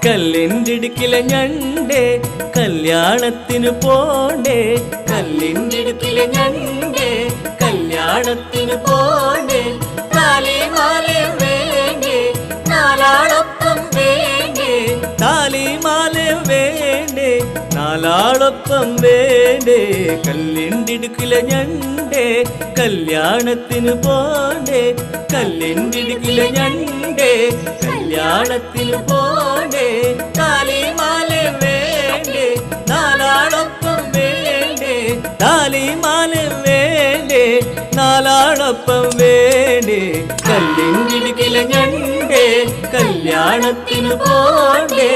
കല്ലിൻ്റെ ഞണ്ടേ കല്യാണത്തിന് പോണ്ടേ കല്ലിൻ്റെ ഞണ്ടേ കല്യാണത്തിന് പോണ്ടേ താലിമാല വേണ്ടേ നാലാളൊപ്പം വേണ്ടേ താലിമാല വേണ്ടേ നാലാളൊപ്പം വേണ്ടേ കല്ലിൻ്റെ ഞണ്ടേ കല്യാണത്തിന് പോണ്ടേ കല്ലിൻ്റെ ഞണ്ടേ കല്യാണത്തിന് പോണ്ടേ താലിമാല വേണ്ടേ നാലാളൊപ്പം വേണ്ടേ താലിമാല വേണ്ടേ നാലാളൊപ്പം വേണ്ടേ കല്ലിൻ്റെ ഞണ്ടേ കല്യാണത്തിന് പോണ്ടേ